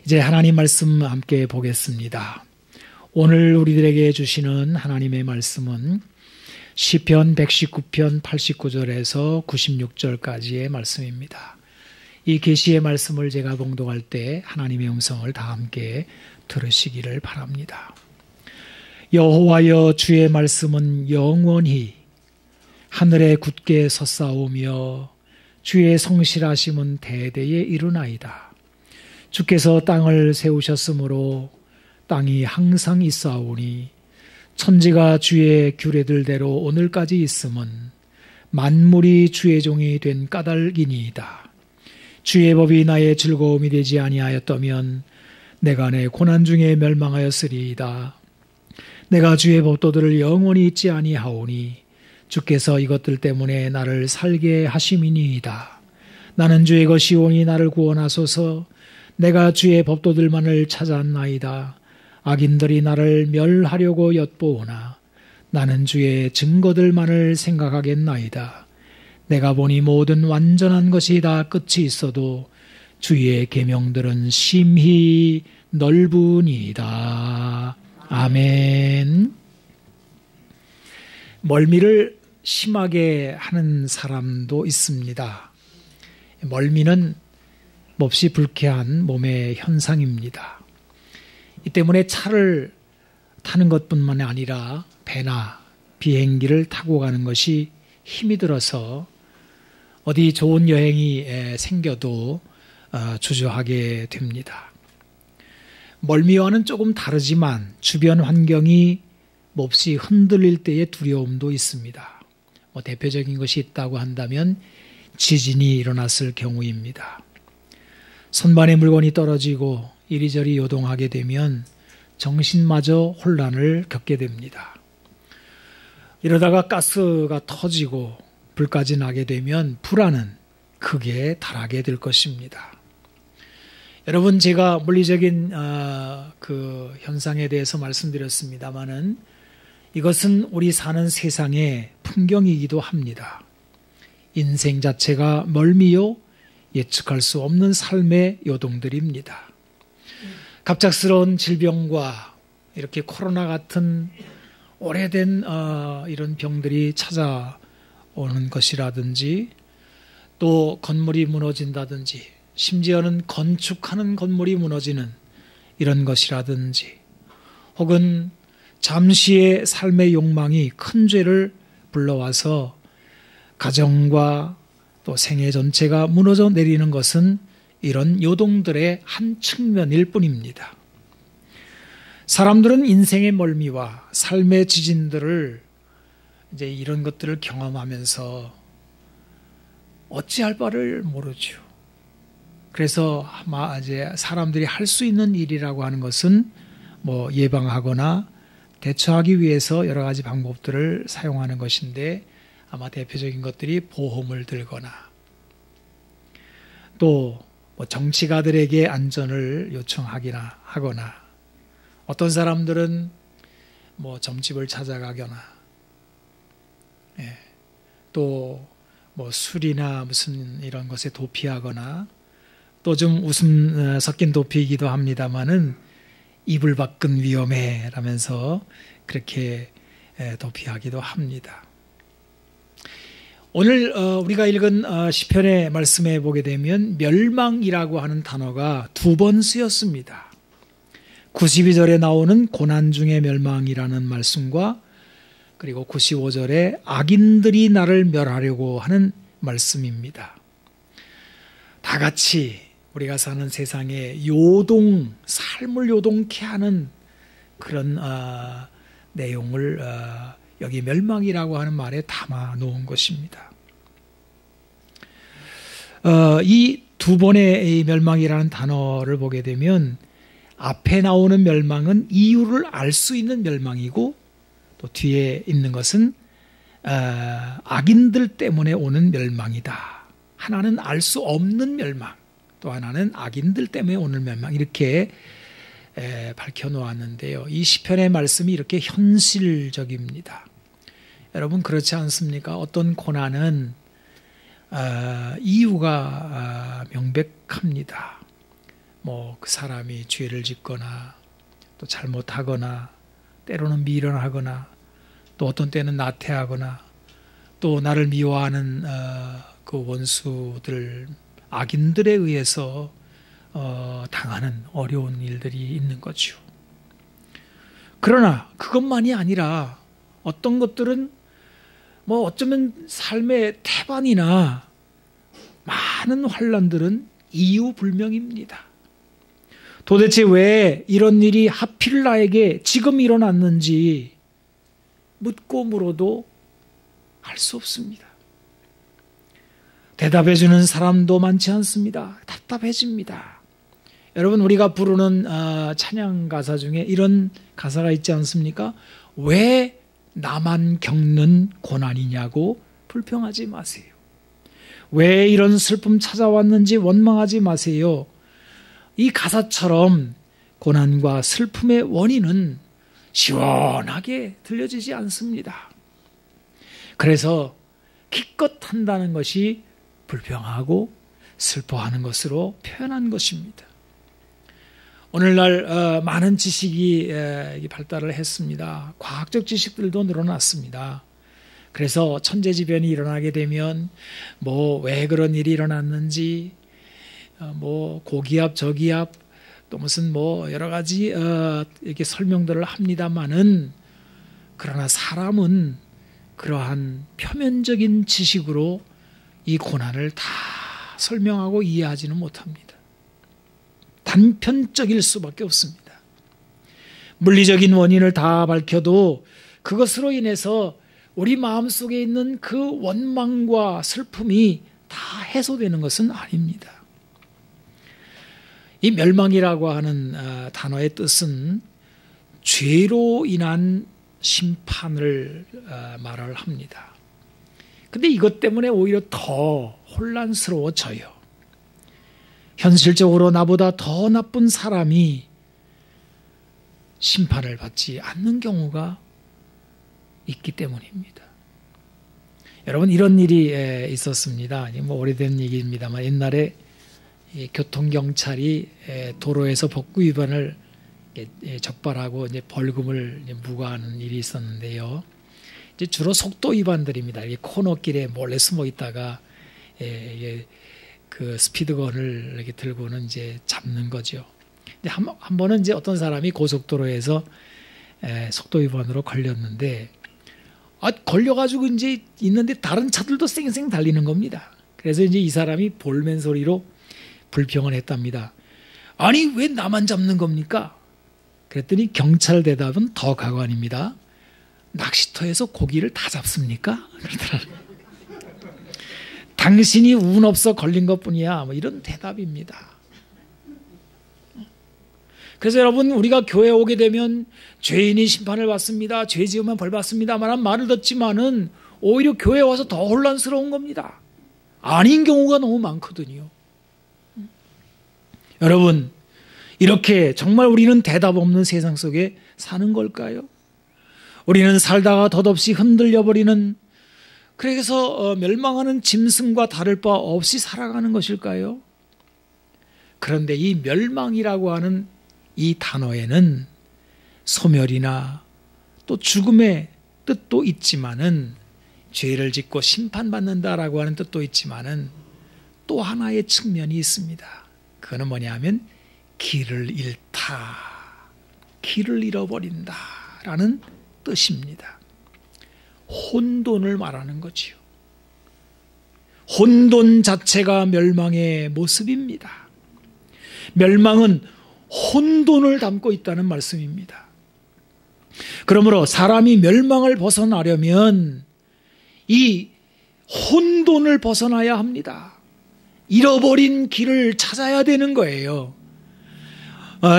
이제 하나님 말씀 함께 보겠습니다. 오늘 우리들에게 주시는 하나님의 말씀은 시편 119편 89절에서 96절까지의 말씀입니다. 이 계시의 말씀을 제가 봉독할 때 하나님의 음성을 다 함께 들으시기를 바랍니다. 여호와여, 주의 말씀은 영원히 하늘에 굳게 섰사오며 주의 성실하심은 대대에 이르나이다. 주께서 땅을 세우셨으므로 땅이 항상 있사오니 천지가 주의 규례들대로 오늘까지 있음은 만물이 주의 종이 된 까닭이니이다. 주의 법이 나의 즐거움이 되지 아니하였다면 내가 내 고난 중에 멸망하였으리이다. 내가 주의 법도들을 영원히 잊지 아니하오니 주께서 이것들 때문에 나를 살게 하심이니이다. 나는 주의 것이오니 나를 구원하소서. 내가 주의 법도들만을 찾았나이다. 악인들이 나를 멸하려고 엿보오나 나는 주의 증거들만을 생각하겠나이다. 내가 보니 모든 완전한 것이 다 끝이 있어도 주의 계명들은 심히 넓으니이다. 아멘. 멀미를 심하게 하는 사람도 있습니다. 멀미는 몹시 불쾌한 몸의 현상입니다. 이 때문에 차를 타는 것뿐만 아니라 배나 비행기를 타고 가는 것이 힘이 들어서 어디 좋은 여행이 생겨도 주저하게 됩니다. 멀미와는 조금 다르지만 주변 환경이 몹시 흔들릴 때의 두려움도 있습니다. 대표적인 것이 있다고 한다면 지진이 일어났을 경우입니다. 선반의 물건이 떨어지고 이리저리 요동하게 되면 정신마저 혼란을 겪게 됩니다. 이러다가 가스가 터지고 불까지 나게 되면 불안은 크게 달하게 될 것입니다. 여러분, 제가 물리적인 그 현상에 대해서 말씀드렸습니다마는 이것은 우리 사는 세상의 풍경이기도 합니다. 인생 자체가 멀미요 예측할 수 없는 삶의 요동들입니다. 갑작스러운 질병과 이렇게 코로나 같은 오래된 이런 병들이 찾아오는 것이라든지 또 건물이 무너진다든지 심지어는 건축하는 건물이 무너지는 이런 것이라든지 혹은 잠시의 삶의 욕망이 큰 죄를 불러와서 가정과 또 생애 전체가 무너져 내리는 것은 이런 요동들의 한 측면일 뿐입니다. 사람들은 인생의 멀미와 삶의 지진들을 이제 이런 것들을 경험하면서 어찌할 바를 모르죠. 그래서 아마 이제 사람들이 할 수 있는 일이라고 하는 것은 예방하거나 대처하기 위해서 여러 가지 방법들을 사용하는 것인데 아마 대표적인 것들이 보험을 들거나 또 정치가들에게 안전을 요청하기나 하거나 어떤 사람들은 점집을 찾아가거나 또 술이나 무슨 이런 것에 도피하거나 또 좀 웃음 섞인 도피이기도 합니다마는 이불 밖은 위험해 라면서 그렇게 도피하기도 합니다. 오늘 우리가 읽은 시편의 말씀에 보게 되면 멸망이라고 하는 단어가 2번 쓰였습니다. 92절에 나오는 고난 중의 멸망이라는 말씀과 그리고 95절에 악인들이 나를 멸하려고 하는 말씀입니다. 다 같이 우리가 사는 세상에 삶을 요동케 하는 그런 내용을 여기 멸망이라고 하는 말에 담아 놓은 것입니다. 이 2번의 멸망이라는 단어를 보게 되면 앞에 나오는 멸망은 이유를 알 수 있는 멸망이고 또 뒤에 있는 것은 악인들 때문에 오는 멸망이다. 하나는 알 수 없는 멸망, 또 하나는 악인들 때문에 오는 멸망, 이렇게 밝혀놓았는데요. 이 시편의 말씀이 이렇게 현실적입니다. 여러분, 그렇지 않습니까? 어떤 고난은 이유가 명백합니다. 그 사람이 죄를 짓거나 또 잘못하거나 때로는 미련하거나 또 어떤 때는 나태하거나 또 나를 미워하는 그 원수들, 악인들에 의해서 당하는 어려운 일들이 있는 거죠. 그러나 그것만이 아니라 어떤 것들은 어쩌면 삶의 태반이나 많은 환난들은 이유불명입니다. 도대체 왜 이런 일이 하필 나에게 지금 일어났는지 묻고 물어도 알 수 없습니다. 대답해주는 사람도 많지 않습니다. 답답해집니다. 여러분, 우리가 부르는 찬양 가사 중에 이런 가사가 있지 않습니까? 왜 나만 겪는 고난이냐고 불평하지 마세요. 왜 이런 슬픔 찾아왔는지 원망하지 마세요. 이 가사처럼 고난과 슬픔의 원인은 시원하게 들려지지 않습니다. 그래서 기껏 한다는 것이 불평하고 슬퍼하는 것으로 표현한 것입니다. 오늘날 많은 지식이 발달을 했습니다. 과학적 지식들도 늘어났습니다. 그래서 천재지변이 일어나게 되면 왜 그런 일이 일어났는지 고기압 저기압 또 무슨 여러 가지 이렇게 설명들을 합니다만은, 그러나 사람은 그러한 표면적인 지식으로 이 고난을 다 설명하고 이해하지는 못합니다. 단편적일 수밖에 없습니다. 물리적인 원인을 다 밝혀도 그것으로 인해서 우리 마음속에 있는 그 원망과 슬픔이 다 해소되는 것은 아닙니다. 이 멸망이라고 하는 단어의 뜻은 죄로 인한 심판을 말을 합니다. 근데 이것 때문에 오히려 더 혼란스러워져요. 현실적으로 나보다 더 나쁜 사람이 심판을 받지 않는 경우가 있기 때문입니다. 여러분, 이런 일이 있었습니다. 오래된 얘기입니다만, 옛날에 교통경찰이 도로에서 법규 위반을 적발하고 벌금을 무과하는 일이 있었는데요. 이제 주로 속도 위반들입니다. 코너길에 몰래 숨어 있다가 그 스피드건을 이렇게 들고는 이제 잡는 거죠. 한 번은 이제 어떤 사람이 고속도로에서 속도 위반으로 걸렸는데, 걸려가지고 이제 있는데 다른 차들도 쌩쌩 달리는 겁니다. 그래서 이제 이 사람이 볼멘 소리로 불평을 했답니다. 아니, 왜 나만 잡는 겁니까? 그랬더니 경찰 대답은 더 가관입니다. 낚시터에서 고기를 다 잡습니까? 그러더라고요. 당신이 운 없어 걸린 것뿐이야. 이런 대답입니다. 그래서 여러분, 우리가 교회에 오게 되면 죄인이 심판을 받습니다. 죄 지으면 벌 받습니다. 말을 듣지만은 오히려 교회에 와서 더 혼란스러운 겁니다. 아닌 경우가 너무 많거든요. 여러분, 이렇게 정말 우리는 대답 없는 세상 속에 사는 걸까요? 우리는 살다가 덧없이 흔들려버리는, 그래서 멸망하는 짐승과 다를 바 없이 살아가는 것일까요? 그런데 이 멸망이라고 하는 이 단어에는 소멸이나 또 죽음의 뜻도 있지만은, 죄를 짓고 심판받는다라고 하는 뜻도 있지만은 또 하나의 측면이 있습니다. 그거는 뭐냐면 길을 잃다, 길을 잃어버린다라는 뜻입니다. 혼돈을 말하는 거지요. 혼돈 자체가 멸망의 모습입니다. 멸망은 혼돈을 담고 있다는 말씀입니다. 그러므로 사람이 멸망을 벗어나려면 이 혼돈을 벗어나야 합니다. 잃어버린 길을 찾아야 되는 거예요.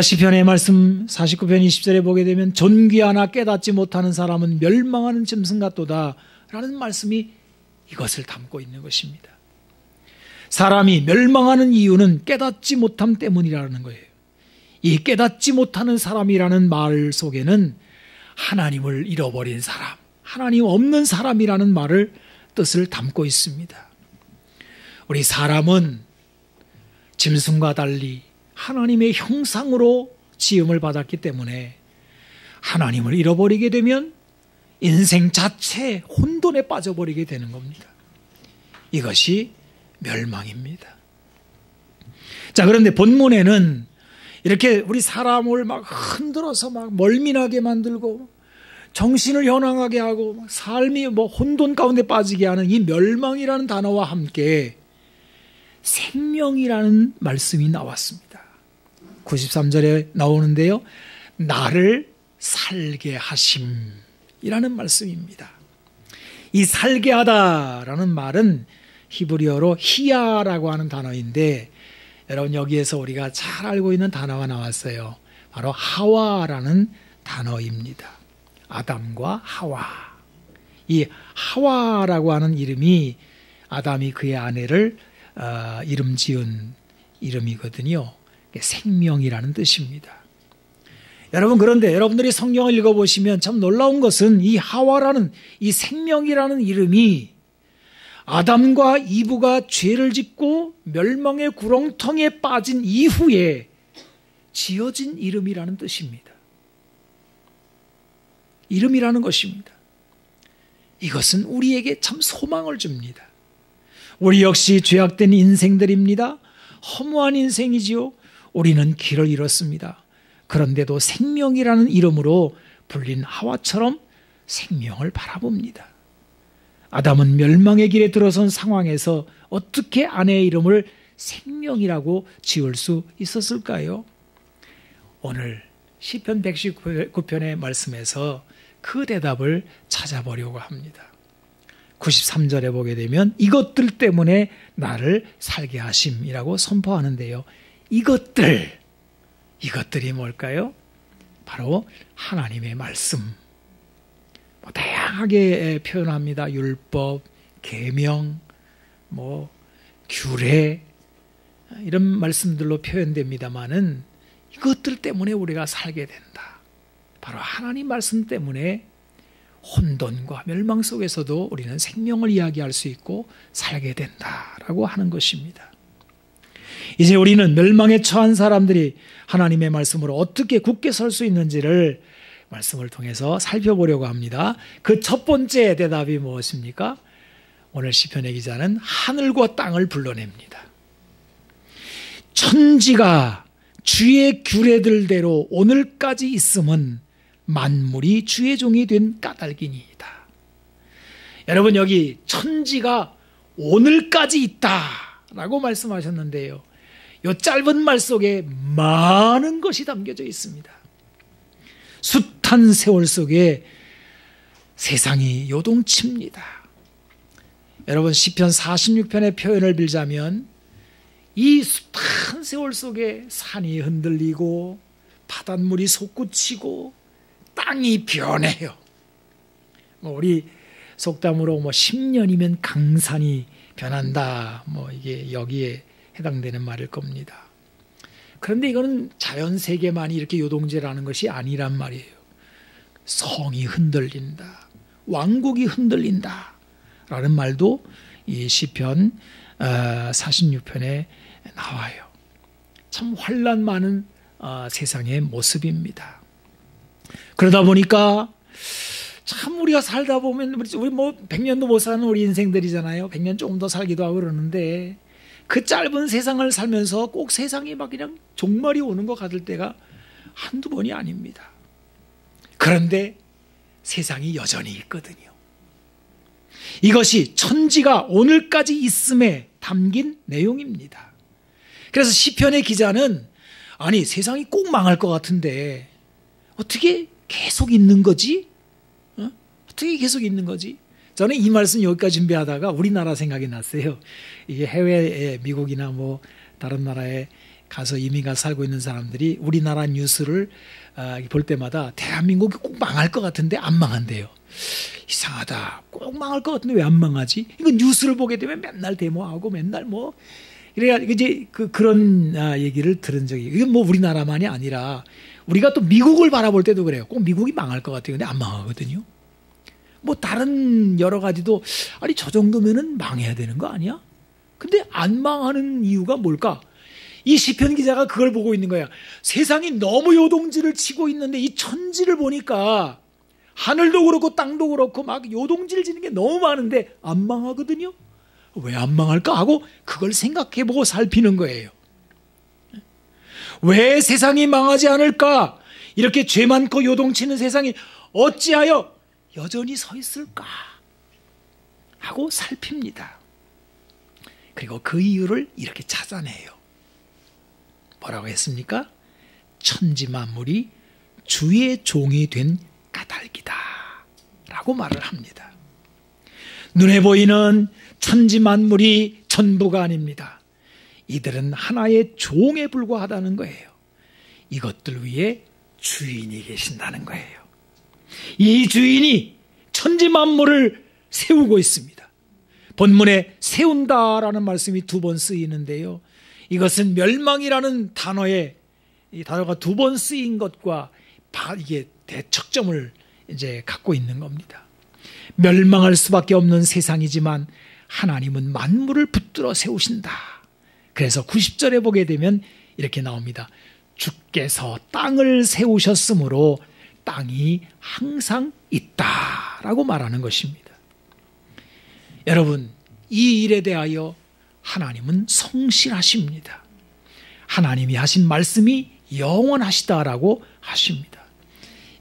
시편의 말씀 49편 20절에 보게 되면 존귀하나 깨닫지 못하는 사람은 멸망하는 짐승 같도다 라는 말씀이 이것을 담고 있는 것입니다. 사람이 멸망하는 이유는 깨닫지 못함 때문이라는 거예요. 이 깨닫지 못하는 사람이라는 말 속에는 하나님을 잃어버린 사람, 하나님 없는 사람이라는 말을 뜻을 담고 있습니다. 우리 사람은 짐승과 달리 하나님의 형상으로 지음을 받았기 때문에 하나님을 잃어버리게 되면 인생 자체 혼돈에 빠져버리게 되는 겁니다. 이것이 멸망입니다. 자, 그런데 본문에는 이렇게 우리 사람을 막 흔들어서 막 멀미나게 만들고 정신을 현황하게 하고 삶이 혼돈 가운데 빠지게 하는 이 멸망이라는 단어와 함께 생명이라는 말씀이 나왔습니다. 93절에 나오는데요. 나를 살게 하심이라는 말씀입니다. 이 살게 하다라는 말은 히브리어로 히야라고 하는 단어인데 여러분 여기에서 우리가 잘 알고 있는 단어가 나왔어요. 바로 하와라는 단어입니다. 아담과 하와. 이 하와라고 하는 이름이 아담이 그의 아내를 이름 지은 이름이거든요. 생명이라는 뜻입니다. 여러분, 그런데 여러분들이 성경을 읽어보시면 참 놀라운 것은 이 하와라는 이 생명이라는 이름이 아담과 이브가 죄를 짓고 멸망의 구렁텅이에 빠진 이후에 지어진 이름이라는 뜻입니다. 이름이라는 것입니다. 이것은 우리에게 참 소망을 줍니다. 우리 역시 죄악된 인생들입니다. 허무한 인생이지요. 우리는 길을 잃었습니다. 그런데도 생명이라는 이름으로 불린 하와처럼 생명을 바라봅니다. 아담은 멸망의 길에 들어선 상황에서 어떻게 아내의 이름을 생명이라고 지을 수 있었을까요? 오늘 시편 119편의 말씀에서 그 대답을 찾아보려고 합니다. 93절에 보게 되면 이것들 때문에 나를 살게 하심이라고 선포하는데요. 이것들이 뭘까요? 바로 하나님의 말씀. 다양하게 표현합니다. 율법, 계명, 규례 이런 말씀들로 표현됩니다마는 이것들 때문에 우리가 살게 된다. 바로 하나님 말씀 때문에 혼돈과 멸망 속에서도 우리는 생명을 이야기할 수 있고 살게 된다라고 하는 것입니다. 이제 우리는 멸망에 처한 사람들이 하나님의 말씀으로 어떻게 굳게 설 수 있는지를 말씀을 통해서 살펴보려고 합니다. 그 첫 번째 대답이 무엇입니까? 오늘 시편의 기자는 하늘과 땅을 불러냅니다. 천지가 주의 규례들대로 오늘까지 있음은 만물이 주의 종이 된 까닭이니이다. 여러분, 여기 천지가 오늘까지 있다라고 말씀하셨는데요. 이 짧은 말 속에 많은 것이 담겨져 있습니다. 숱한 세월 속에 세상이 요동칩니다. 여러분, 시편 46편의 표현을 빌자면 이 숱한 세월 속에 산이 흔들리고 바닷물이 솟구치고 땅이 변해요. 우리 속담으로 10년이면 강산이 변한다. 이게 여기에 해당되는 말일 겁니다. 그런데 이거는 자연 세계만이 이렇게 요동제라는 것이 아니란 말이에요. 성이 흔들린다. 왕국이 흔들린다. 라는 말도 이 시편 46편에 나와요. 참 환난 많은 세상의 모습입니다. 그러다 보니까 참 우리가 살다 보면 우리 100년도 못 사는 우리 인생들이잖아요. 100년 조금 더 살기도 하고 그러는데 그 짧은 세상을 살면서 꼭 세상이 막 그냥 종말이 오는 것 같을 때가 한두 번이 아닙니다. 그런데 세상이 여전히 있거든요. 이것이 천지가 오늘까지 있음에 담긴 내용입니다. 그래서 시편의 기자는 아니 세상이 꼭 망할 것 같은데 어떻게 계속 있는 거지? 어떻게 계속 있는 거지? 저는 이 말씀 여기까지 준비하다가 우리나라 생각이 났어요. 이게 해외에 미국이나 다른 나라에 가서 이민가 살고 있는 사람들이 우리나라 뉴스를 볼 때마다 대한민국이 꼭 망할 것 같은데 안 망한대요. 이상하다. 꼭 망할 것 같은데 왜 안 망하지? 이거 뉴스를 보게 되면 맨날 데모하고 맨날 이래야 이제 그런 얘기를 들은 적이. 이건 우리나라만이 아니라 우리가 또 미국을 바라볼 때도 그래요. 꼭 미국이 망할 것 같아요. 근데 안 망하거든요. 다른 여러 가지도 아니 저 정도면은 망해야 되는 거 아니야? 근데 안 망하는 이유가 뭘까? 이 시편 기자가 그걸 보고 있는 거야. 세상이 너무 요동지를 치고 있는데 이 천지를 보니까 하늘도 그렇고 땅도 그렇고 막 요동질 지는 게 너무 많은데 안 망하거든요. 왜 안 망할까 하고 그걸 생각해보고 살피는 거예요. 왜 세상이 망하지 않을까? 이렇게 죄 많고 요동치는 세상이 어찌하여 여전히 서 있을까? 하고 살핍니다. 그리고 그 이유를 이렇게 찾아내요. 뭐라고 했습니까? 천지 만물이 주의 종이 된 까닭이다 라고 말을 합니다. 눈에 보이는 천지 만물이 전부가 아닙니다. 이들은 하나의 종에 불과하다는 거예요. 이것들 위에 주인이 계신다는 거예요. 이 주인이 천지 만물을 세우고 있습니다. 본문에 세운다라는 말씀이 2번 쓰이는데요. 이것은 멸망이라는 단어에 이 단어가 2번 쓰인 것과 이게 대척점을 이제 갖고 있는 겁니다. 멸망할 수밖에 없는 세상이지만 하나님은 만물을 붙들어 세우신다. 그래서 90절에 보게 되면 이렇게 나옵니다. 주께서 땅을 세우셨으므로 땅이 항상 있다라고 말하는 것입니다. 여러분, 이 일에 대하여 하나님은 성실하십니다. 하나님이 하신 말씀이 영원하시다라고 하십니다.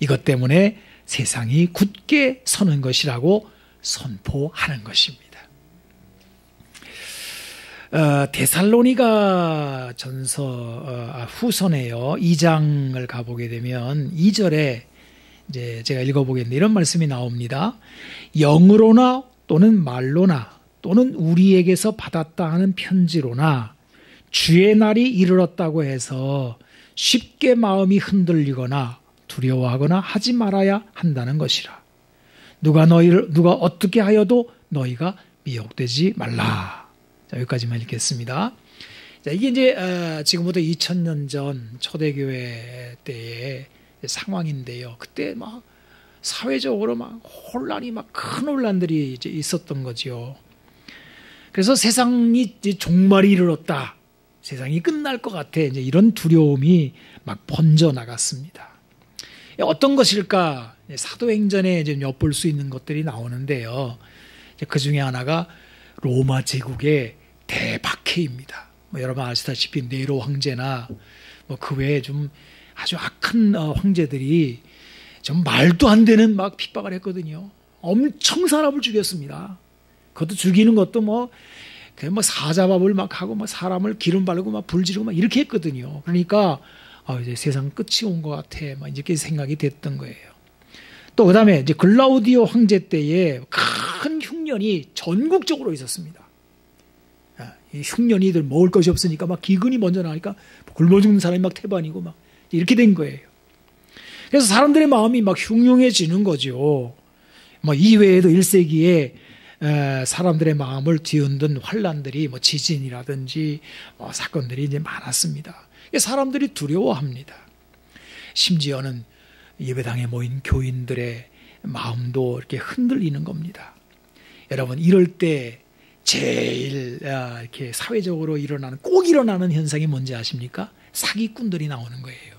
이것 때문에 세상이 굳게 서는 것이라고 선포하는 것입니다. 데살로니가 전서 후서네요. 2장을 가보게 되면 2절에 이제 제가 읽어보겠는데 이런 말씀이 나옵니다. 영으로나 또는 말로나 또는 우리에게서 받았다 하는 편지로나 주의 날이 이르렀다고 해서 쉽게 마음이 흔들리거나 두려워하거나 하지 말아야 한다는 것이라. 누가 어떻게 하여도 너희가 미혹되지 말라. 자, 여기까지만 읽겠습니다. 자, 이게 이제 지금부터 2000년 전 초대교회 때의 상황인데요. 그때 막 사회적으로 막 혼란이 막 큰 혼란들이 이제 있었던 거죠. 그래서 세상이 이제 종말이 이르렀다. 세상이 끝날 것 같아. 이제 이런 두려움이 막 번져 나갔습니다. 어떤 것일까? 사도행전에 이제 엿볼 수 있는 것들이 나오는데요. 그 중에 하나가 로마 제국의 대박해입니다. 여러분 아시다시피 네로 황제나 그 외에 좀 아주 악한 황제들이 좀 말도 안 되는 막 핍박을 했거든요. 엄청 사람을 죽였습니다. 그것도 죽이는 것도 그냥 사자밥을 막 하고 사람을 기름 바르고 막 불 지르고 막 이렇게 했거든요. 그러니까 이제 세상 끝이 온 것 같아. 막 이렇게 생각이 됐던 거예요. 또 그다음에 이제 글라우디오 황제 때에 큰 흉년이 전국적으로 있었습니다. 이 흉년이들 먹을 것이 없으니까 막 기근이 먼저 나니까 굶어 죽는 사람이 막 태반이고 막 이렇게 된 거예요. 그래서 사람들의 마음이 막 흉흉해지는 거죠. 이외에도 1세기에 사람들의 마음을 뒤흔든 환란들이 지진이라든지 사건들이 이제 많았습니다. 사람들이 두려워합니다. 심지어는 예배당에 모인 교인들의 마음도 이렇게 흔들리는 겁니다. 여러분, 이럴 때 제일 이렇게 사회적으로 꼭 일어나는 현상이 뭔지 아십니까? 사기꾼들이 나오는 거예요.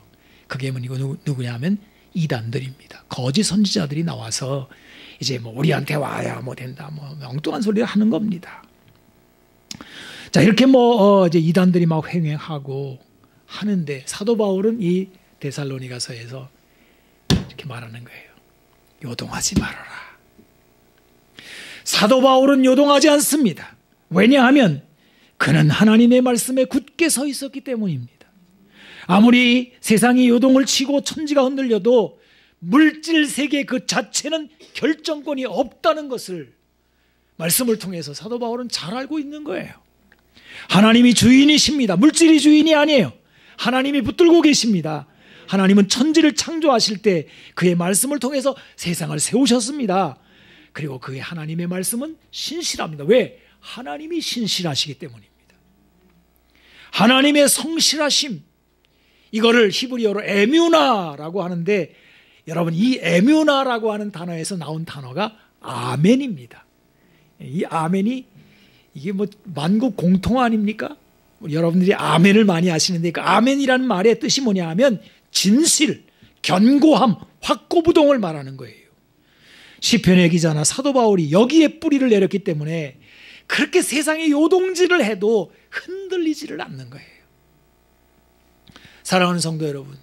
그게 누구냐면 이단들입니다. 거짓 선지자들이 나와서 이제 우리한테 와야 된다, 엉뚱한 소리를 하는 겁니다. 자, 이렇게 이제 이단들이 막 횡행하고 하는데 사도 바울은 이 데살로니가서에서 이렇게 말하는 거예요. 요동하지 말아라. 사도 바울은 요동하지 않습니다. 왜냐하면 그는 하나님의 말씀에 굳게 서 있었기 때문입니다. 아무리 세상이 요동을 치고 천지가 흔들려도 물질 세계 그 자체는 결정권이 없다는 것을 말씀을 통해서 사도 바울은 잘 알고 있는 거예요. 하나님이 주인이십니다. 물질이 주인이 아니에요. 하나님이 붙들고 계십니다. 하나님은 천지를 창조하실 때 그의 말씀을 통해서 세상을 세우셨습니다. 그리고 그의 하나님의 말씀은 신실합니다. 왜? 하나님이 신실하시기 때문입니다. 하나님의 성실하심, 이거를 히브리어로 에뮤나라고 하는데, 여러분 이 에뮤나라고 하는 단어에서 나온 단어가 아멘입니다. 이 아멘이 이게 만국 공통 아닙니까? 여러분들이 아멘을 많이 하시는데 그 아멘이라는 말의 뜻이 뭐냐 하면 진실, 견고함, 확고부동을 말하는 거예요. 시편의 기자나 사도 바울이 여기에 뿌리를 내렸기 때문에 그렇게 세상에 요동질을 해도 흔들리지를 않는 거예요. 사랑하는 성도 여러분,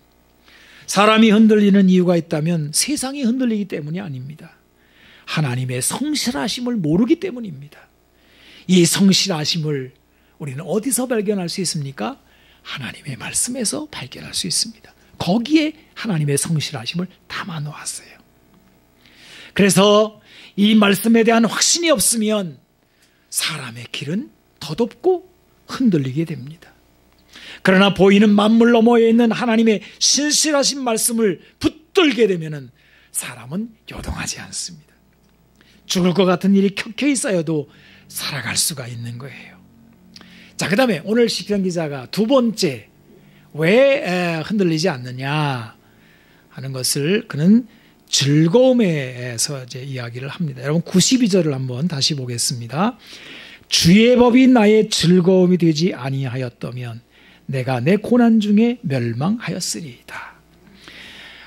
사람이 흔들리는 이유가 있다면 세상이 흔들리기 때문이 아닙니다. 하나님의 성실하심을 모르기 때문입니다. 이 성실하심을 우리는 어디서 발견할 수 있습니까? 하나님의 말씀에서 발견할 수 있습니다. 거기에 하나님의 성실하심을 담아 놓았어요. 그래서 이 말씀에 대한 확신이 없으면 사람의 길은 덧없고 흔들리게 됩니다. 그러나 보이는 만물 너머에 있는 하나님의 신실하신 말씀을 붙들게 되면 사람은 요동하지 않습니다. 죽을 것 같은 일이 켜켜이 쌓여도 살아갈 수가 있는 거예요. 자, 그 다음에 오늘 시편 기자가 두 번째 왜 흔들리지 않느냐 하는 것을 그는 즐거움에서 이제 이야기를 합니다. 여러분 92절을 한번 다시 보겠습니다. 주의 법이 나의 즐거움이 되지 아니하였다면 내가 내 고난 중에 멸망하였으리이다.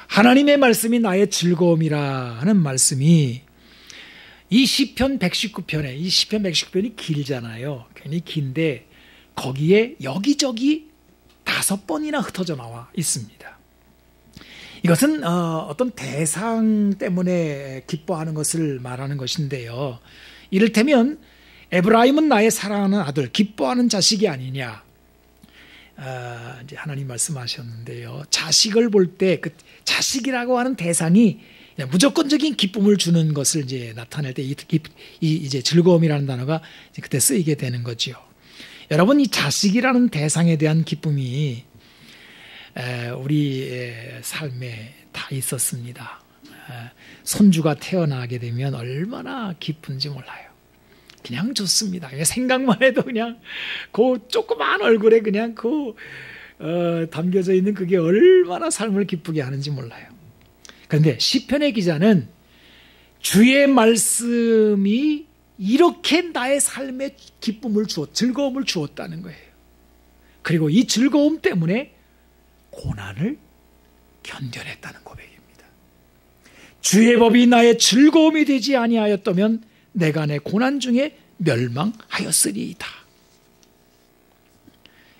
하나님의 말씀이 나의 즐거움이라 하는 말씀이 이 시편 119편에 이 시편 119편이 길잖아요. 괜히 긴데 거기에 여기저기 5번이나 흩어져 나와 있습니다. 이것은 어떤 대상 때문에 기뻐하는 것을 말하는 것인데요. 이를테면 에브라임은 나의 사랑하는 아들, 기뻐하는 자식이 아니냐. 이제 하나님 말씀하셨는데요. 자식을 볼 때 그 자식이라고 하는 대상이 무조건적인 기쁨을 주는 것을 이제 나타낼 때 이제 즐거움이라는 단어가 이제 그때 쓰이게 되는 거죠. 여러분, 이 자식이라는 대상에 대한 기쁨이 우리 삶에 다 있었습니다. 손주가 태어나게 되면 얼마나 기쁜지 몰라요. 그냥 좋습니다. 생각만 해도 그냥 그 조그만 얼굴에 그냥 담겨져 있는 그게 얼마나 삶을 기쁘게 하는지 몰라요. 그런데 시편의 기자는 주의 말씀이 이렇게 나의 삶에 기쁨을 즐거움을 주었다는 거예요. 그리고 이 즐거움 때문에 고난을 견뎌냈다는 고백입니다. 주의 법이 나의 즐거움이 되지 아니하였다면 내가 내 고난 중에 멸망하였으리이다.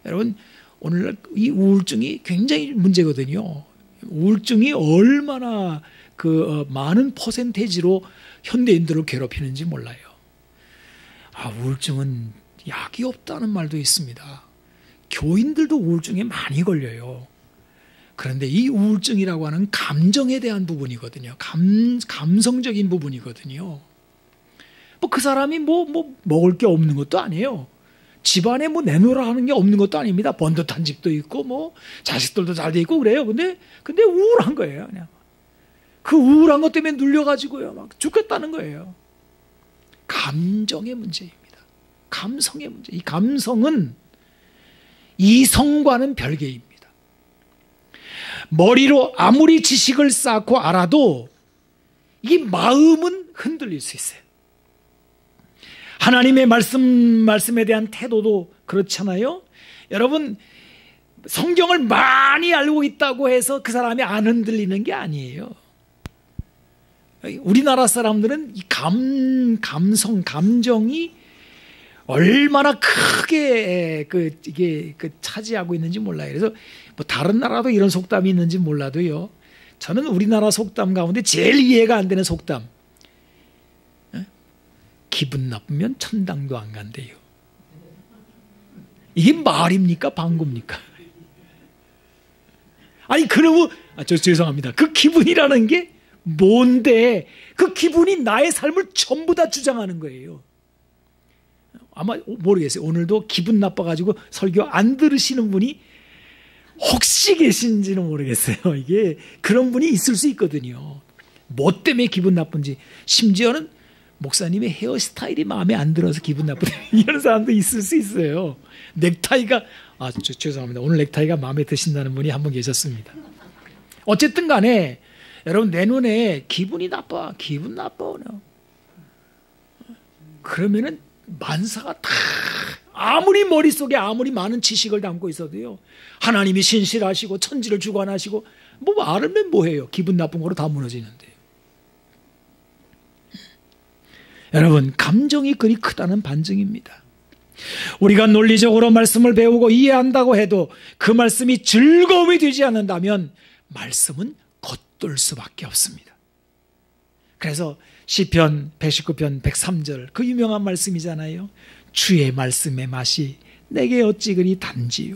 여러분, 오늘날 이 우울증이 굉장히 문제거든요. 우울증이 얼마나 많은 퍼센테이지로 현대인들을 괴롭히는지 몰라요. 우울증은 약이 없다는 말도 있습니다. 교인들도 우울증에 많이 걸려요. 그런데 이 우울증이라고 하는 감정에 대한 부분이거든요. 감성적인 부분이거든요. 그 사람이 먹을 게 없는 것도 아니에요. 집안에 내놓으라 하는 게 없는 것도 아닙니다. 번듯한 집도 있고 자식들도 잘 돼 있고 그래요. 근데 우울한 거예요. 그냥 그 우울한 것 때문에 눌려가지고요 막 죽겠다는 거예요. 감정의 문제입니다. 감성의 문제. 이 감성은 이성과는 별개입니다. 머리로 아무리 지식을 쌓고 알아도 이 마음은 흔들릴 수 있어요. 하나님의 말씀에 대한 태도도 그렇잖아요. 여러분, 성경을 많이 알고 있다고 해서 그 사람이 안 흔들리는 게 아니에요. 우리나라 사람들은 이 감정이 얼마나 크게 이게 차지하고 있는지 몰라요. 그래서 다른 나라도 이런 속담이 있는지 몰라도요. 저는 우리나라 속담 가운데 제일 이해가 안 되는 속담. 기분 나쁘면 천당도 안 간대요. 이게 말입니까? 방구입니까? 아니, 그러면, 죄송합니다. 그 기분이라는 게 뭔데, 그 기분이 나의 삶을 전부 다 주장하는 거예요. 아마 모르겠어요. 오늘도 기분 나빠가지고 설교 안 들으시는 분이 혹시 계신지는 모르겠어요. 이게 그런 분이 있을 수 있거든요. 뭐 때문에 기분 나쁜지, 심지어는 목사님의 헤어스타일이 마음에 안 들어서 기분 나쁘다 이런 사람도 있을 수 있어요. 넥타이가 죄송합니다. 오늘 넥타이가 마음에 드신다는 분이 한 분 계셨습니다. 어쨌든 간에 여러분, 내 눈에 기분 나빠 그러면은 만사가 다 아무리 머릿속에 아무리 많은 지식을 담고 있어도요, 하나님이 신실하시고 천지를 주관하시고 뭐 말하면 뭐해요. 기분 나쁜 거로 다 무너지는데요. 여러분, 감정이 그리 크다는 반증입니다. 우리가 논리적으로 말씀을 배우고 이해한다고 해도 그 말씀이 즐거움이 되지 않는다면 말씀은 겉돌 수밖에 없습니다. 그래서 시편 119편 103절 그 유명한 말씀이잖아요. 주의 말씀의 맛이 내게 어찌 그리 단지요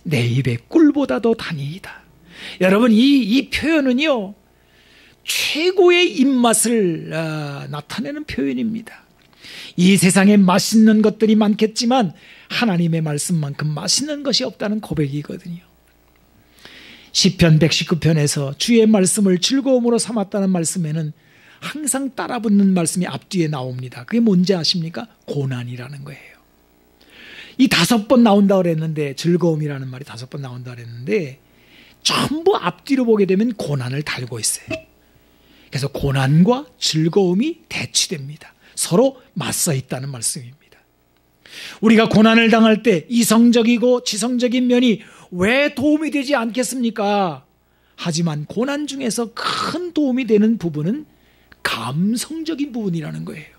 내 입에 꿀보다도 단이이다. 여러분, 이 표현은요, 최고의 입맛을 나타내는 표현입니다. 이 세상에 맛있는 것들이 많겠지만 하나님의 말씀만큼 맛있는 것이 없다는 고백이거든요. 시편 119편에서 주의 말씀을 즐거움으로 삼았다는 말씀에는 항상 따라붙는 말씀이 앞뒤에 나옵니다. 그게 뭔지 아십니까? 고난이라는 거예요. 이 5번 나온다고 그랬는데, 즐거움이라는 말이 5번 나온다고 그랬는데 전부 앞뒤로 보게 되면 고난을 달고 있어요. 그래서 고난과 즐거움이 대치됩니다. 서로 맞서 있다는 말씀입니다. 우리가 고난을 당할 때 이성적이고 지성적인 면이 왜 도움이 되지 않겠습니까? 하지만 고난 중에서 큰 도움이 되는 부분은 감성적인 부분이라는 거예요.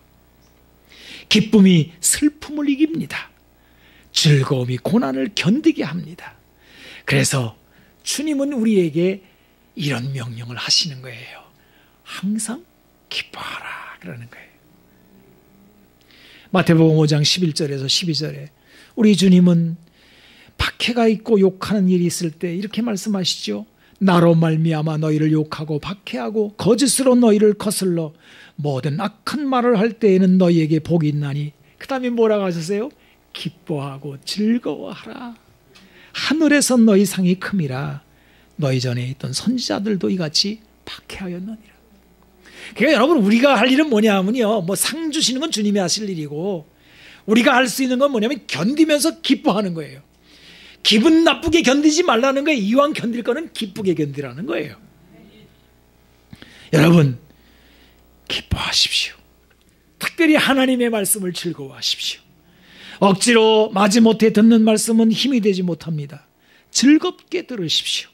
기쁨이 슬픔을 이깁니다. 즐거움이 고난을 견디게 합니다. 그래서 주님은 우리에게 이런 명령을 하시는 거예요. 항상 기뻐하라 그러는 거예요. 마태복음 5장 11절에서 12절에 우리 주님은 박해가 있고 욕하는 일이 있을 때 이렇게 말씀하시죠. 나로 말미암아 너희를 욕하고 박해하고 거짓으로 너희를 거슬러 모든 악한 말을 할 때에는 너희에게 복이 있나니, 그 다음에 뭐라고 하셨어요? 기뻐하고 즐거워하라. 하늘에서 너희 상이 큼이라. 너희 전에 있던 선지자들도 이같이 박해하였느니라. 그러니까 여러분, 우리가 할 일은 뭐냐면요, 뭐 상 주시는 건 주님이 하실 일이고, 우리가 할 수 있는 건 뭐냐면 견디면서 기뻐하는 거예요. 기분 나쁘게 견디지 말라는 거예요. 이왕 견딜 거는 기쁘게 견디라는 거예요. 여러분, 기뻐하십시오. 특별히 하나님의 말씀을 즐거워하십시오. 억지로 마지못해 듣는 말씀은 힘이 되지 못합니다. 즐겁게 들으십시오.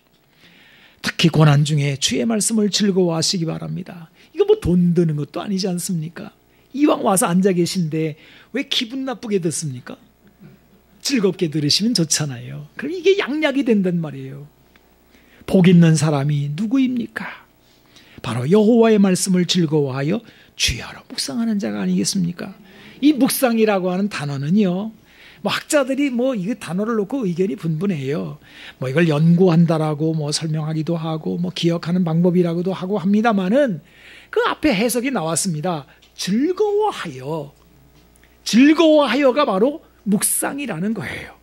특히 고난 중에 주의 말씀을 즐거워하시기 바랍니다. 이거 뭐 돈 드는 것도 아니지 않습니까? 이왕 와서 앉아 계신데 왜 기분 나쁘게 듣습니까? 즐겁게 들으시면 좋잖아요. 그럼 이게 양약이 된단 말이에요. 복 있는 사람이 누구입니까? 바로 여호와의 말씀을 즐거워하여 주야로 묵상하는 자가 아니겠습니까? 이 묵상이라고 하는 단어는요, 뭐 학자들이 뭐 이 단어를 놓고 의견이 분분해요. 뭐 이걸 연구한다라고 뭐 설명하기도 하고 뭐 기억하는 방법이라고도 하고 합니다만은 그 앞에 해석이 나왔습니다. 즐거워하여. 즐거워하여가 바로 묵상이라는 거예요.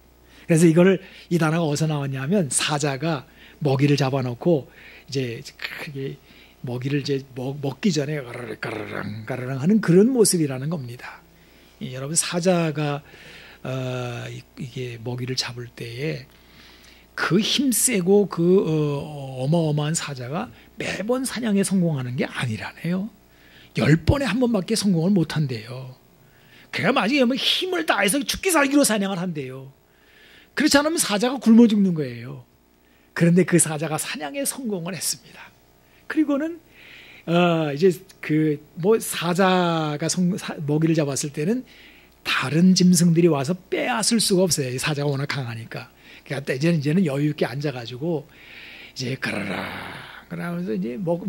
그래서 이 단어가 어디서 나왔냐면, 사자가 먹이를 잡아놓고 이제 크게 먹이를 이제 먹기 전에 가르릉 가르릉 하는 그런 모습이라는 겁니다. 여러분, 사자가 이게 먹이를 잡을 때에 그 힘세고 어마어마한 사자가 매번 사냥에 성공하는 게 아니라네요. 10번에 한 번밖에 성공을 못 한대요. 그래야 마지막에 힘을 다해서 죽기 살기로 사냥을 한대요. 그렇지 않으면 사자가 굶어 죽는 거예요. 그런데 그 사자가 사냥에 성공을 했습니다. 그리고는 이제 사자가 먹이를 잡았을 때는 다른 짐승들이 와서 빼앗을 수가 없어요. 사자가 워낙 강하니까. 그러니까 이제는 여유 있게 앉아가지고 이제 그러면서 이제 먹고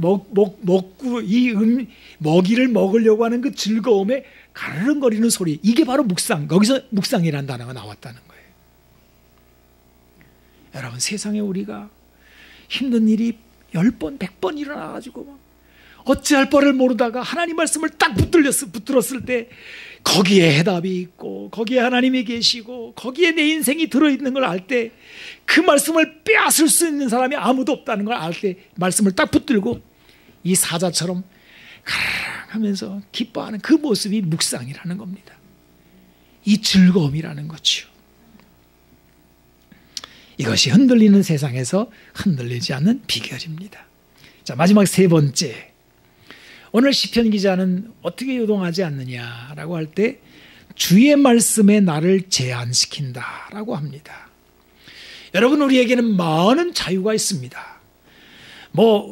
먹이를 먹으려고 하는 그 즐거움에 가르릉거리는 소리, 이게 바로 묵상. 거기서 묵상이라는 단어가 나왔다는 거예요. 여러분, 세상에 우리가 힘든 일이 10번, 100번 일어나가지고 막 어찌할 바를 모르다가 하나님 말씀을 딱 붙들었을 때 거기에 해답이 있고 거기에 하나님이 계시고 거기에 내 인생이 들어있는 걸 알 때, 그 말씀을 빼앗을 수 있는 사람이 아무도 없다는 걸 알 때 말씀을 딱 붙들고 이 사자처럼 가르릉 하면서 기뻐하는 그 모습이 묵상이라는 겁니다. 이 즐거움이라는 거죠. 이것이 흔들리는 세상에서 흔들리지 않는 비결입니다. 자, 마지막 세 번째, 오늘 시편 기자는 어떻게 요동하지 않느냐라고 할 때 주의 말씀에 나를 제한시킨다라고 합니다. 여러분, 우리에게는 많은 자유가 있습니다.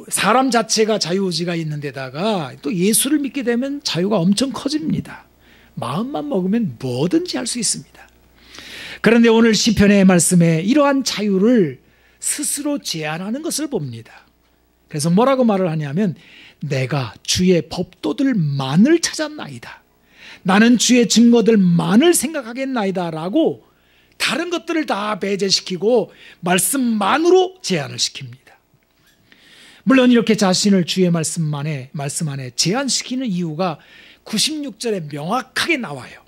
사람 자체가 자유의지가 있는 데다가 또 예수를 믿게 되면 자유가 엄청 커집니다. 마음만 먹으면 뭐든지 할 수 있습니다. 그런데 오늘 시편의 말씀에 이러한 자유를 스스로 제한하는 것을 봅니다. 그래서 뭐라고 말을 하냐면, 내가 주의 법도들만을 찾았나이다. 나는 주의 증거들만을 생각하겠나이다 라고 다른 것들을 다 배제시키고 말씀만으로 제한을 시킵니다. 물론 이렇게 자신을 주의 말씀 안에 제한시키는 이유가 96절에 명확하게 나와요.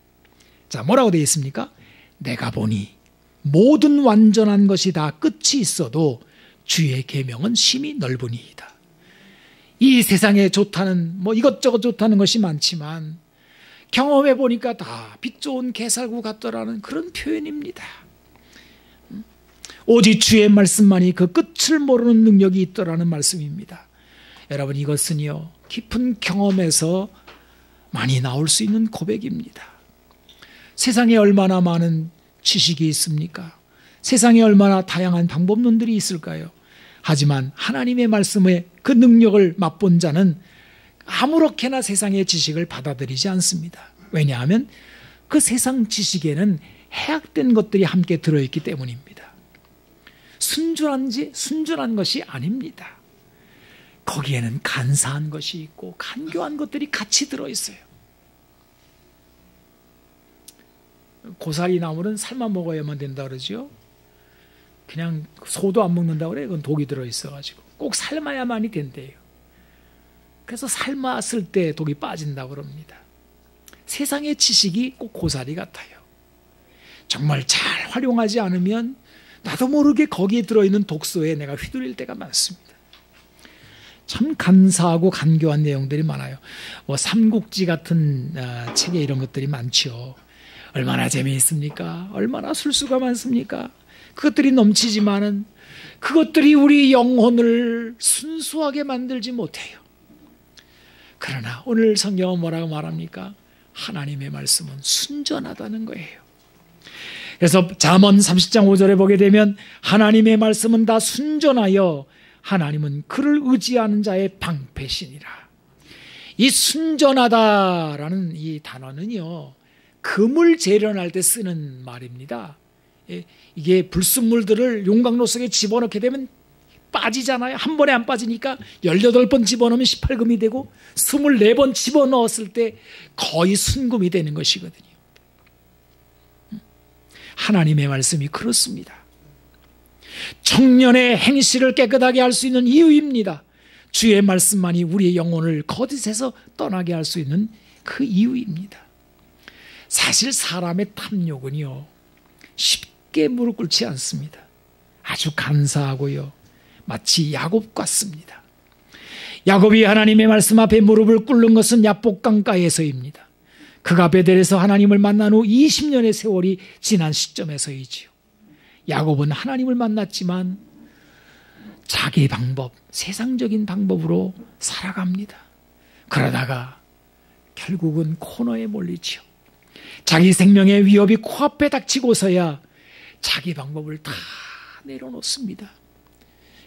자, 뭐라고 되어 있습니까? 내가 보니 모든 완전한 것이 다 끝이 있어도 주의 계명은 심히 넓으니이다. 이 세상에 좋다는 이것저것 좋다는 것이 많지만 경험해 보니까 다 빛 좋은 개살구 같더라는 그런 표현입니다. 오직 주의 말씀만이 그 끝을 모르는 능력이 있더라는 말씀입니다. 여러분, 이것은요, 깊은 경험에서 많이 나올 수 있는 고백입니다. 세상에 얼마나 많은 지식이 있습니까? 세상에 얼마나 다양한 방법론들이 있을까요? 하지만 하나님의 말씀의 그 능력을 맛본 자는 아무렇게나 세상의 지식을 받아들이지 않습니다. 왜냐하면 그 세상 지식에는 해악된 것들이 함께 들어있기 때문입니다. 순전한 것이 아닙니다. 거기에는 간사한 것이 있고 간교한 것들이 같이 들어있어요. 고사리 나물은 삶아 먹어야만 된다 그러죠. 그냥 소도 안 먹는다고 그래요. 그건 독이 들어있어가지고 꼭 삶아야만이 된대요. 그래서 삶았을 때 독이 빠진다고 그럽니다. 세상의 지식이 꼭 고사리 같아요. 정말 잘 활용하지 않으면 나도 모르게 거기에 들어있는 독소에 내가 휘둘릴 때가 많습니다. 참 간사하고 간교한 내용들이 많아요. 삼국지 같은 책에 이런 것들이 많죠. 얼마나 재미있습니까? 얼마나 술수가 많습니까? 그것들이 넘치지만은 그것들이 우리 영혼을 순수하게 만들지 못해요. 그러나 오늘 성경은 뭐라고 말합니까? 하나님의 말씀은 순전하다는 거예요. 그래서 잠언 30장 5절에 보게 되면 하나님의 말씀은 다 순전하여 하나님은 그를 의지하는 자의 방패시니라. 이 순전하다라는 이 단어는요, 금을 재련할 때 쓰는 말입니다. 이게 불순물들을 용광로 속에 집어넣게 되면 빠지잖아요. 한 번에 안 빠지니까 18번 집어넣으면 18금이 되고 24번 집어넣었을 때 거의 순금이 되는 것이거든요. 하나님의 말씀이 그렇습니다. 청년의 행실을 깨끗하게 할 수 있는 이유입니다. 주의 말씀만이 우리의 영혼을 거짓에서 떠나게 할 수 있는 그 이유입니다. 사실 사람의 탐욕은요, 쉽게 무릎 꿇지 않습니다. 아주 간사하고요, 마치 야곱 같습니다. 야곱이 하나님의 말씀 앞에 무릎을 꿇는 것은 야복강가에서입니다. 그가 베델에서 하나님을 만난 후 20년의 세월이 지난 시점에서이지요. 야곱은 하나님을 만났지만 자기 방법, 세상적인 방법으로 살아갑니다. 그러다가 결국은 코너에 몰리지요. 자기 생명의 위협이 코앞에 닥치고서야 자기 방법을 다 내려놓습니다.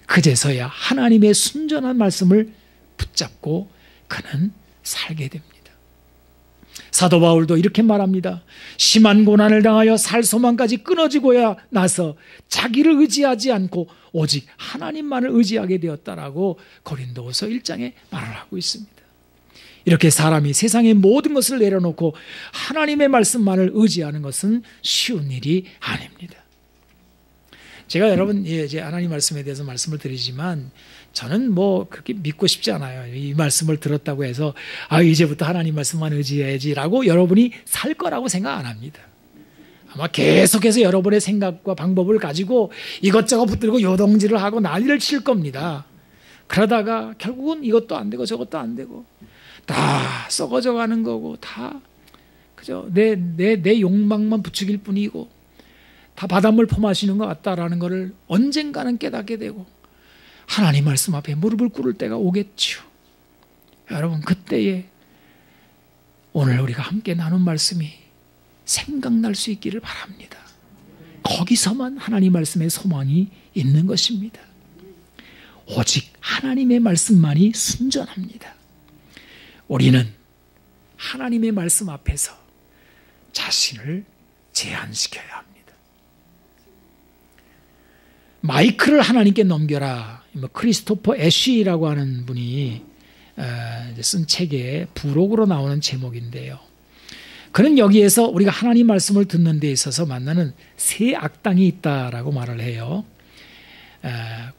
그제서야 하나님의 순전한 말씀을 붙잡고 그는 살게 됩니다. 사도 바울도 이렇게 말합니다. 심한 고난을 당하여 살 소망까지 끊어지고야 나서 자기를 의지하지 않고 오직 하나님만을 의지하게 되었다라고 고린도후서 1장에 말을 하고 있습니다. 이렇게 사람이 세상의 모든 것을 내려놓고 하나님의 말씀만을 의지하는 것은 쉬운 일이 아닙니다. 제가 여러분 이제 하나님 말씀에 대해서 말씀을 드리지만 저는 그렇게 믿고 싶지 않아요. 이 말씀을 들었다고 해서 이제부터 하나님 말씀만 의지해야지라고 여러분이 살 거라고 생각 안 합니다. 아마 계속해서 여러분의 생각과 방법을 가지고 이것저것 붙들고 요동질을 하고 난리를 칠 겁니다. 그러다가 결국은 이것도 안 되고 저것도 안 되고 다 썩어져 가는 거고 다 그저 내 욕망만 부추길 뿐이고 다 바닷물 퍼마시는 것 같다라는 것을 언젠가는 깨닫게 되고 하나님 말씀 앞에 무릎을 꿇을 때가 오겠죠. 여러분, 그때에 오늘 우리가 함께 나눈 말씀이 생각날 수 있기를 바랍니다. 거기서만 하나님 말씀의 소망이 있는 것입니다. 오직 하나님의 말씀만이 순전합니다. 우리는 하나님의 말씀 앞에서 자신을 제한시켜야 합니다. 마이크를 하나님께 넘겨라. 크리스토퍼 애쉬라고 하는 분이 쓴 책에 부록으로 나오는 제목인데요. 그는 여기에서 우리가 하나님 말씀을 듣는 데 있어서 만나는 세 악당이 있다라고 말을 해요.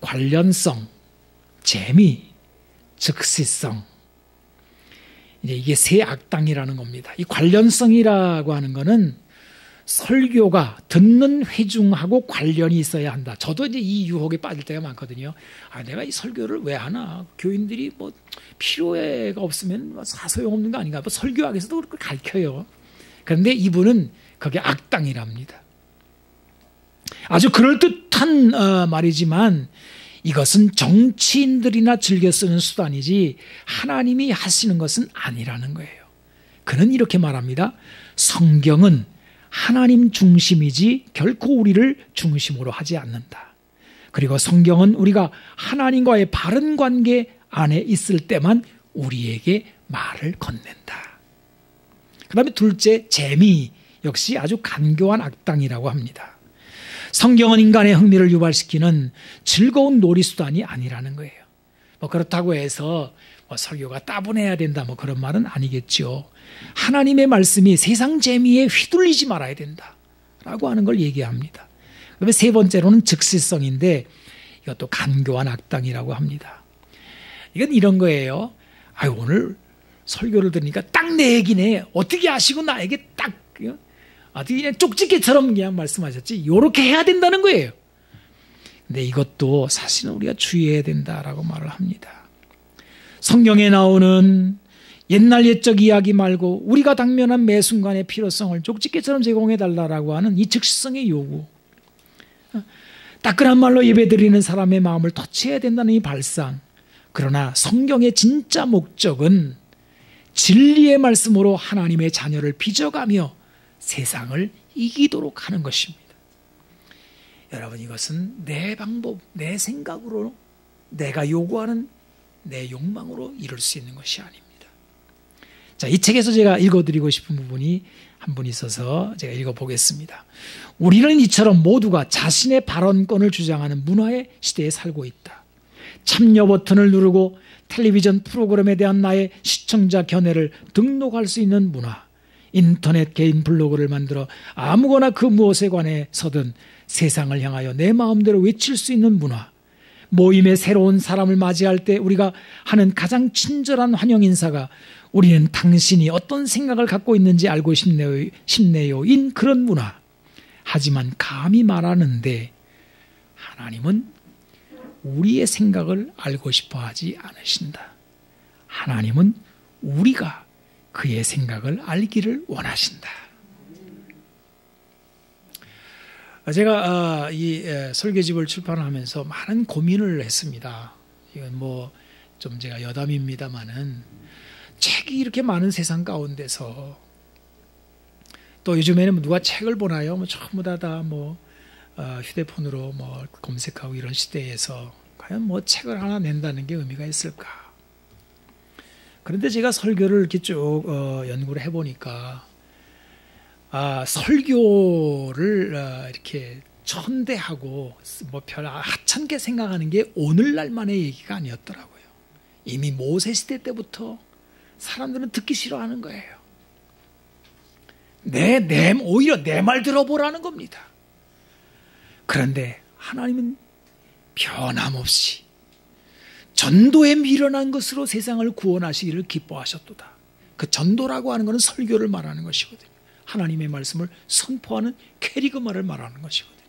관련성, 재미, 즉시성. 이게 세 악당이라는 겁니다. 이 관련성이라고 하는 거는 설교가 듣는 회중하고 관련이 있어야 한다. 저도 이제 이 유혹에 빠질 때가 많거든요. 내가 이 설교를 왜 하나? 교인들이 뭐 필요가 없으면 소용없는 거 아닌가? 뭐 설교학에서도 그렇게 가르쳐요. 그런데 그게 악당이랍니다. 아주 그럴듯한 말이지만 이것은 정치인들이나 즐겨 쓰는 수단이지 하나님이 하시는 것은 아니라는 거예요. 그는 이렇게 말합니다. 성경은 하나님 중심이지 결코 우리를 중심으로 하지 않는다. 그리고 성경은 우리가 하나님과의 바른 관계 안에 있을 때만 우리에게 말을 건넨다. 그 다음에 둘째, 재미 역시 아주 간교한 악당이라고 합니다. 성경은 인간의 흥미를 유발시키는 즐거운 놀이수단이 아니라는 거예요. 그렇다고 해서 설교가 따분해야 된다 그런 말은 아니겠죠. 하나님의 말씀이 세상 재미에 휘둘리지 말아야 된다라고 하는 걸 얘기합니다. 그다음에 세 번째로는 즉시성인데 이것도 간교한 악당이라고 합니다. 이건 이런 거예요. 오늘 설교를 들으니까 딱 내 얘기네. 어떻게 아시고 나에게 딱 어떻게 그냥 쪽집게처럼 그냥 말씀하셨지. 이렇게 해야 된다는 거예요. 근데 이것도 사실은 우리가 주의해야 된다라고 말을 합니다. 성경에 나오는 옛날 옛적 이야기 말고 우리가 당면한 매 순간의 필요성을 쪽집게처럼 제공해달라고 하는 이 즉시성의 요구. 따끈한 말로 예배드리는 사람의 마음을 터치해야 된다는 이 발상. 그러나 성경의 진짜 목적은 진리의 말씀으로 하나님의 자녀를 빚어가며 세상을 이기도록 하는 것입니다. 여러분, 이것은 내 방법, 내 생각으로 내가 요구하는 내 욕망으로 이룰 수 있는 것이 아닙니다. 자, 이 책에서 제가 읽어드리고 싶은 부분이 한 분 있어서 제가 읽어보겠습니다. 우리는 이처럼 모두가 자신의 발언권을 주장하는 문화의 시대에 살고 있다. 참여 버튼을 누르고 텔레비전 프로그램에 대한 나의 시청자 견해를 등록할 수 있는 문화, 인터넷 개인 블로그를 만들어 아무거나 그 무엇에 관해서든 세상을 향하여 내 마음대로 외칠 수 있는 문화, 모임에 새로운 사람을 맞이할 때 우리가 하는 가장 친절한 환영 인사가 우리는 당신이 어떤 생각을 갖고 있는지 알고 싶네요 인 그런 문화. 하지만 감히 말하는데 하나님은 우리의 생각을 알고 싶어 하지 않으신다. 하나님은 우리가 그의 생각을 알기를 원하신다. 제가 이 설계집을 출판하면서 많은 고민을 했습니다. 이건 좀 제가 여담입니다만은 책이 이렇게 많은 세상 가운데서 또 요즘에는 누가 책을 보나요? 전부 다 휴대폰으로 검색하고 이런 시대에서 과연 책을 하나 낸다는 게 의미가 있을까? 그런데 제가 설교를 이렇게 쭉 연구를 해보니까 설교를 이렇게 천대하고 별 하찮게 생각하는 게 오늘날만의 얘기가 아니었더라고요. 이미 모세 시대 때부터 사람들은 듣기 싫어하는 거예요. 오히려 내 말 들어보라는 겁니다. 그런데 하나님은 변함없이 전도에 미련한 것으로 세상을 구원하시기를 기뻐하셨도다. 그 전도라고 하는 것은 설교를 말하는 것이거든요. 하나님의 말씀을 선포하는 캐리그마를 말하는 것이거든요.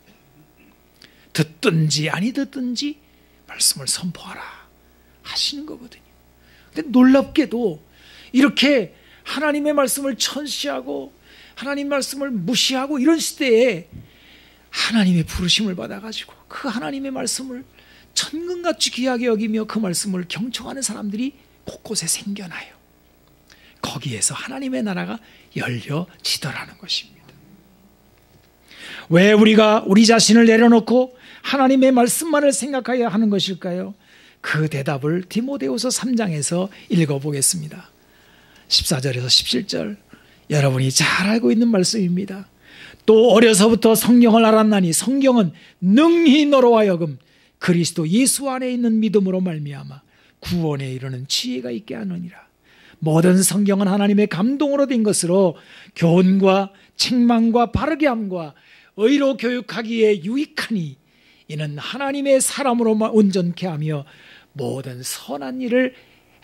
듣든지 아니 듣든지 말씀을 선포하라 하시는 거거든요. 근데 놀랍게도 이렇게 하나님의 말씀을 천시하고 하나님 말씀을 무시하고 이런 시대에 하나님의 부르심을 받아가지고 그 하나님의 말씀을 천금같이 귀하게 여기며 그 말씀을 경청하는 사람들이 곳곳에 생겨나요. 거기에서 하나님의 나라가 열려지더라는 것입니다. 왜 우리가 우리 자신을 내려놓고 하나님의 말씀만을 생각해야 하는 것일까요? 그 대답을 디모데후서 3장에서 읽어보겠습니다. 14절에서 17절, 여러분이 잘 알고 있는 말씀입니다. 또 어려서부터 성경을 알았나니 성경은 능히 너로 하여금 그리스도 예수 안에 있는 믿음으로 말미암아 구원에 이르는 지혜가 있게 하느니라. 모든 성경은 하나님의 감동으로 된 것으로 교훈과 책망과 바르게 함과 의로 교육하기에 유익하니 이는 하나님의 사람으로 온전케 하며 모든 선한 일을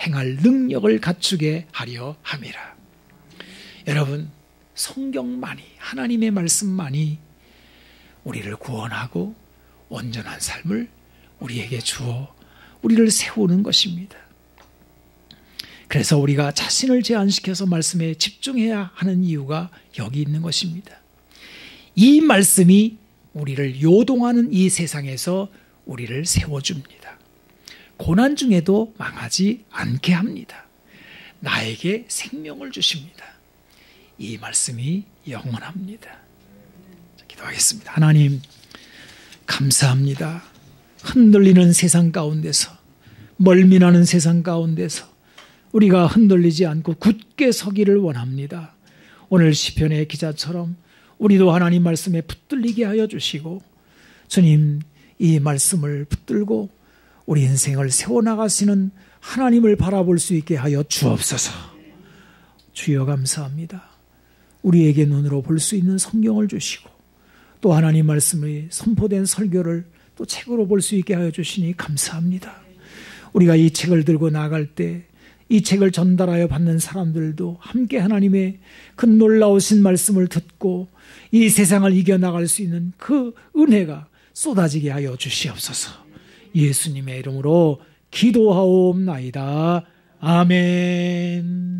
행할 능력을 갖추게 하려 함이라. 여러분, 성경만이, 하나님의 말씀만이 우리를 구원하고 온전한 삶을 우리에게 주어 우리를 세우는 것입니다. 그래서 우리가 자신을 제한시켜서 말씀에 집중해야 하는 이유가 여기 있는 것입니다. 이 말씀이 우리를 요동하는 이 세상에서 우리를 세워줍니다. 고난 중에도 망하지 않게 합니다. 나에게 생명을 주십니다. 이 말씀이 영원합니다. 자, 기도하겠습니다. 하나님, 감사합니다. 흔들리는 세상 가운데서, 멀미나는 세상 가운데서 우리가 흔들리지 않고 굳게 서기를 원합니다. 오늘 시편의 기자처럼 우리도 하나님 말씀에 붙들리게 하여 주시고, 주님, 이 말씀을 붙들고 우리 인생을 세워나가시는 하나님을 바라볼 수 있게 하여 주옵소서. 주여, 감사합니다. 우리에게 눈으로 볼 수 있는 성경을 주시고 또 하나님 말씀이 선포된 설교를 또 책으로 볼 수 있게 하여 주시니 감사합니다. 우리가 이 책을 들고 나갈 때 이 책을 전달하여 받는 사람들도 함께 하나님의 그 놀라우신 말씀을 듣고 이 세상을 이겨나갈 수 있는 그 은혜가 쏟아지게 하여 주시옵소서. 예수님의 이름으로 기도하옵나이다. 아멘.